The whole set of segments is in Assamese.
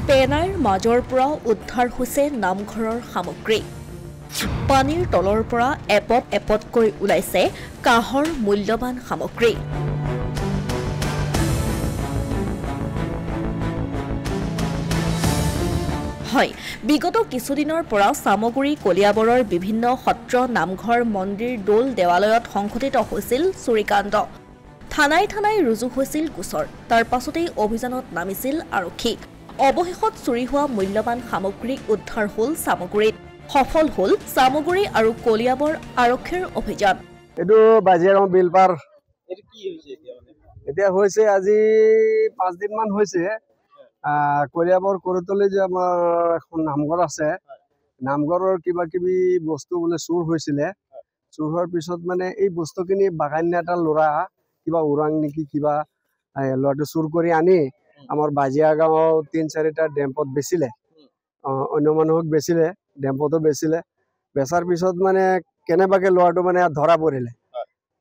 পেনাইৰ মাজৰ পৰা উদ্ধাৰ হৈছে নামঘৰৰ সামগ্ৰী। পানীৰ তলৰ পৰা এপদ এপদকৈ ওলাইছে কাহৰ মূল্যৱান সামগ্ৰী। হয়, বিগত কিছুদিনৰ পৰা চামগুৰি কলিয়াবৰৰ বিভিন্ন সত্ৰ, নামঘৰ, মন্দিৰ, দৌল, দেৱালয়ত সংঘটিত হৈছিল চুৰিকাণ্ড। থানাই থানাই ৰুজু হৈছিল গোচৰ। তাৰ পাছতেই অভিযানত নামিছিল আৰক্ষী। অৱশেষত চুৰি হোৱা মূল্যৱান সামগ্ৰী উদ্ধাৰ হ'ল চামগুৰিত। সফল হ'ল চামগুৰি আৰু কলিয়াবৰ আৰক্ষীৰ অভিযান। এইটো বাজিয়াগাঁও বিলপাৰ এতিয়া হৈছে আজি 5 দিনমান হৈছে। কলিয়াবৰ কৰতলি যে আমাৰ এখন নামঘৰ আছে, নামঘৰৰ কিবা কিবি বস্তু বোলে চুৰ হৈছিলে। চুৰ হোৱাৰ পিছত মানে এই বস্তুখিনি বাগানীয়া এটা ল'ৰা কিবা ওৰাং নেকি কিবা ল'ৰাটো চুৰ কৰি আনি আমাৰ বাজিয়াগাঁও 3-4টা ডেম্পত বেচিলে। অন্য মানুহক বেচিলে, ডেম্পতো বেচিলে। বেচাৰ পিছত মানে কেনেবাকে ল'ৰাটো মানে ধৰা পৰিলে।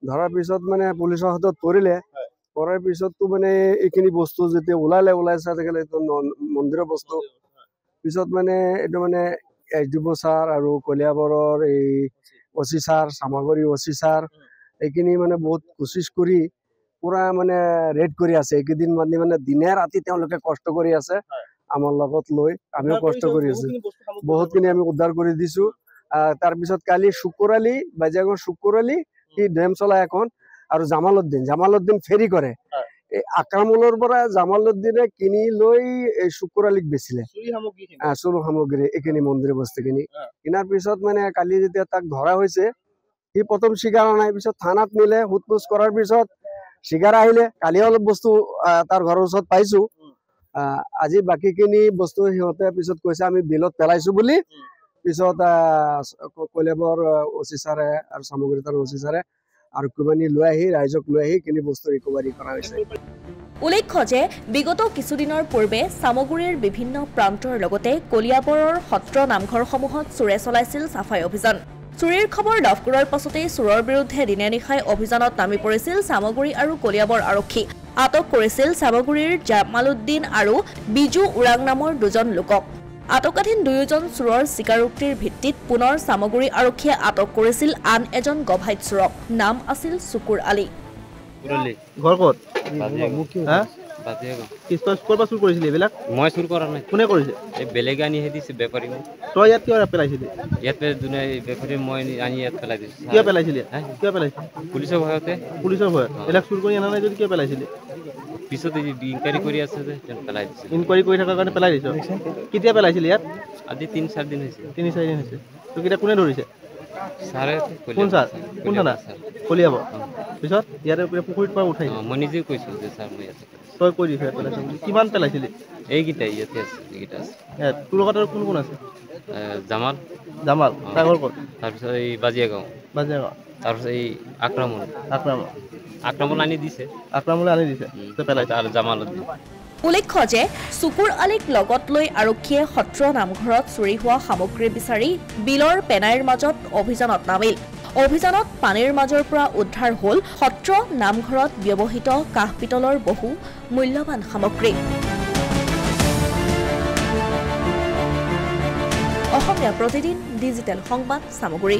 ধৰাৰ পিছত মানে পুলিচৰ হাতত পৰিলে। পৰাৰ পিছততো মানে এইখিনি বস্তু যেতিয়া ওলাইছে আজিকালি মন্দিৰৰ বস্তু। পিছত মানে এইটো মানে SDO ছাৰ আৰু কলিয়াবৰৰ এই OC sir, Samaguri OC sir এইখিনি মানে বহুত কোচিছ কৰি পুৰা মানে ৰেড কৰি আছে। এইকেইদিন মানে দিনে ৰাতি তেওঁলোকে কষ্ট কৰি আছে আমাৰ লগত লৈ। আমিও কষ্ট কৰি আছো, বহুতখিনি আমি উদ্ধাৰ কৰি দিছো। তাৰপিছত কালি শুকুৰালি, বাজিয়াগাঁও শুকুৰালি সি ডেম চলাই এখন, আৰু জামালউদ্দিন ফেৰী কৰে। এই আক্ৰামুলৰ পৰা জামালউদ্দিনে কিনি লৈ এই শুকুৰালিক বেচিলে চুৰ সামগ্ৰী, এইখিনি মন্দিৰৰ বস্তুখিনি কিনাৰ পিছত মানে কালি যেতিয়া তাক ধৰা হৈছে, সি প্ৰথম স্বীকাৰ নাই। পিছত থানাত নিলে, সোধ-পোছ কৰাৰ পিছত স্বীকাৰ আহিলে। কালি অলপ বস্তু তাৰ ঘৰৰ ওচৰত পাইছো। আজি বাকীখিনি বস্তু সিহঁতে পিছত কৈছে আমি বিলত পেলাইছো বুলি। পিছত কলিয়াবৰ OC ছাৰে আৰু চামগুৰি তাৰ OC ছাৰে আৰু কোবানি লৈ আহি ৰাইজক লৈ আহি কিনি বস্তু ৰিকভাৰী কৰা হৈছে। উল্লেখ্য যে বিগত কিছুদিনৰ পূৰ্বে চামগুৰিৰ বিভিন্ন প্ৰান্তৰ লগতে কলিয়াবৰৰ সত্ৰ, নামঘৰসমূহত চোৰে চলাইছিল চাফাই অভিযান। চুৰিৰ খবৰ লাভ কৰাৰ পাছতেই চোৰৰ বিৰুদ্ধে দিনে নিশাই অভিযানত নামি পৰিছিল চামগুৰি আৰু কলিয়াবৰ আৰক্ষী। আটক কৰিছিল চামগুৰিৰ জামালউদ্দিন আৰু বিজু ওৰাং নামৰ দুজন লোকক। আটকাধীন দুয়োজন চোৰৰ স্বীকাৰোক্তিৰ ভিত্তিত পুনৰ চামগুৰি আৰক্ষীয়ে আটক কৰিছিল আন এজন গভাইত চোৰক। নাম আছিল চুকুৰ আলী। ঘৰ ক'ত? চুৰ কৰিছিলি এইবিলাক? মই চুৰ কৰা নাই। কোনে কৰিছে? এই বেলেগে আনি দিছে বেপাৰী। তই ইয়াত কিয় পেলাইছিলি? ইয়াত বেপাৰী মই আনি ইয়াত পেলাই দিছো। কিয় পেলাইছিলি? কিয় পেলাইছিলি? পুলিচৰ ভয়তে। পুলিচৰ ভয়ত? এইবিলাক চুৰ কৰি অনা নাই যদি কিয় পেলাইছিলি? পিছত ইনকুৱাৰী কৰি আছে যে পেলাই দিছে। ইনকুৱাৰী কৰি থকাৰ কাৰণে পেলাই দিছ? কেতিয়া পেলাইছিলি ইয়াত? আজি 3-4 দিন হৈছে। 3-4 দিন হৈছে। তোক এতিয়া কোনে ধৰিছে? ছাৰে। কোন ছাৰ? কোন থানা? কলিয়াবৰ। পিছত ইয়াতে পুখুৰীত পৰা উঠাইছে? মই নিজে কৈছো যে ছাৰ মই ইয়াতে। তই কৈ দিছ ইয়াত পেলাইছিলি? কিমান পেলাইছিলি? এইকেইটা ইয়াতে আছে, এইকেইটা আছে। তোৰ লগত আৰু কোন কোন আছে? জামাল। তাৰ ঘৰ ক'ত? তাৰপিছত এই বাজিয়াগাঁও। তাৰপিছত এই আক্ৰামল আনি দিছে। আক্ৰামলে আনি দিছে তই পেলাইছে? আৰু জামালউদ্দিন। উল্লেখ্য যে চুকুৰ আলীক লগত লৈ আৰক্ষীয়ে সত্ৰ, নামঘৰত চুৰি হোৱা সামগ্ৰী বিচাৰি বিলৰ পেনাইৰ মাজত অভিযানত নামিল। অভিযানত পানীৰ মাজৰ পৰা উদ্ধাৰ হ'ল সত্ৰ, নামঘৰত ব্যৱহৃত কাঁহ পিতলৰ বহু মূল্যৱান সামগ্ৰী। অসমীয়া প্ৰতিদিন ডিজিটেল সংবাদ চামগুৰি।